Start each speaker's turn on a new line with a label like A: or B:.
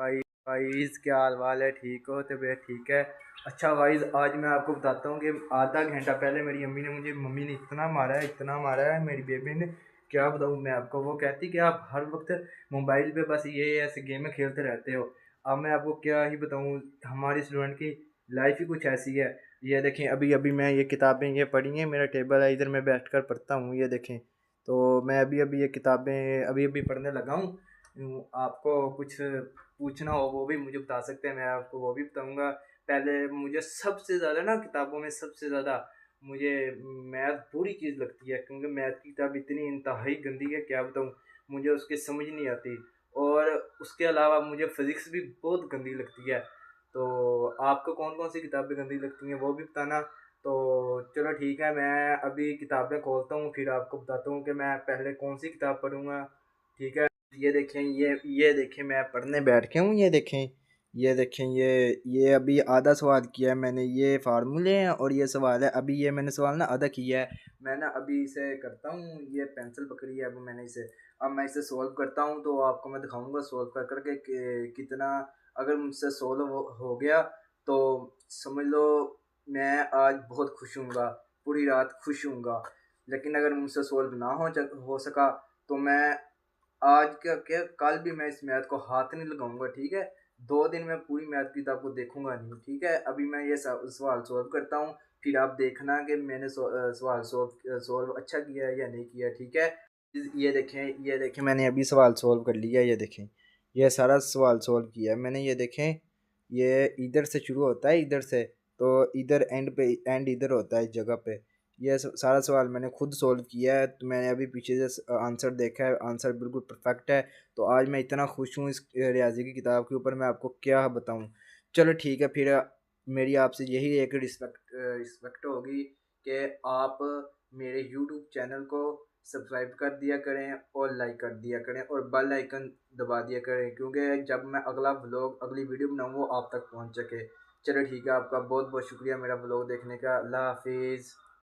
A: Guys क्या हाल वाल है, ठीक हो? तबीयत ठीक है? अच्छा गाइस, आज मैं आपको बताता हूँ कि आधा घंटा पहले मेरी मम्मी ने इतना मारा है मेरी बेबी ने। क्या बताऊँ मैं आपको। वो कहती कि आप हर वक्त मोबाइल पे बस ये ऐसे गेम खेलते रहते हो। अब मैं आपको क्या ही बताऊँ, हमारी स्टूडेंट की लाइफ ही कुछ ऐसी है। ये देखें, अभी अभी मैं ये किताबें ये पढ़ी हैं, मेरा टेबल है इधर, मैं बैठ कर पढ़ता हूँ। ये देखें, तो मैं अभी अभी ये किताबें अभी अभी पढ़ने लगा हूँ। आपको कुछ पूछना हो वो भी मुझे बता सकते हैं, मैं आपको वो भी बताऊंगा। पहले मुझे सबसे ज़्यादा ना, किताबों में सबसे ज़्यादा मुझे मैथ बुरी चीज़ लगती है, क्योंकि मैथ की किताब इतनी इंतहाई गंदी है, क्या बताऊँ। मुझे उसकी समझ नहीं आती। और उसके अलावा मुझे फिज़िक्स भी बहुत गंदी लगती है। तो आपको कौन कौन सी किताबें गंदी लगती हैं वो भी बताना। तो चलो ठीक है, मैं अभी किताबें खोलता हूँ, फिर आपको बताता हूँ कि मैं पहले कौन सी किताब पढ़ूँगा। ठीक है, ये देखें, ये देखें, मैं पढ़ने बैठ गया हूँ। ये देखें, ये अभी आधा सवाल किया है मैंने। ये फार्मूले हैं और ये सवाल है। अभी ये मैंने सवाल ना आधा किया है। मैं ना अभी इसे करता हूँ, ये पेंसिल पकड़ी है, अब मैंने इसे, अब मैं इसे सोल्व करता हूँ तो आपको मैं दिखाऊंगा सोल्व कर करके कि कितना, अगर मुझसे सोल्व हो गया तो समझ लो मैं आज बहुत खुश हूँगा, पूरी रात खुश हूँगा। लेकिन अगर मुझसे सोल्व ना हो सका तो मैं आज क्या क्या कल भी मैं इस मैथ को हाथ नहीं लगाऊंगा। ठीक है, 2 दिन में पूरी मैथ की किताब को देखूंगा नहीं। ठीक है, अभी मैं ये सवाल सोल्व करता हूँ, फिर आप देखना कि मैंने सवाल सोल्व अच्छा किया है या नहीं किया। ठीक है, ये देखें मैंने अभी सवाल सोल्व कर लिया। ये देखें, ये सारा सवाल सोल्व किया है मैंने। ये देखें, ये इधर से शुरू होता है, इधर से, तो इधर एंड इधर होता है इस जगह पे। ये सारा सवाल मैंने खुद सोल्व किया है। तो मैंने अभी पीछे से आंसर देखा है, आंसर बिल्कुल परफेक्ट है। तो आज मैं इतना खुश हूँ इस रियाजी की किताब के ऊपर, मैं आपको क्या बताऊँ। चलो ठीक है, फिर मेरी आपसे यही एक रिस्पेक्ट होगी कि आप मेरे यूट्यूब चैनल को सब्सक्राइब कर दिया करें और लाइक कर दिया करें और बेल आइकन दबा दिया करें, क्योंकि जब मैं अगला व्लॉग अगली वीडियो बनाऊँ वो आप तक पहुँच सके। चलो ठीक है, आपका बहुत बहुत शुक्रिया मेरा व्लॉग देखने का। अल्लाह हाफिज़।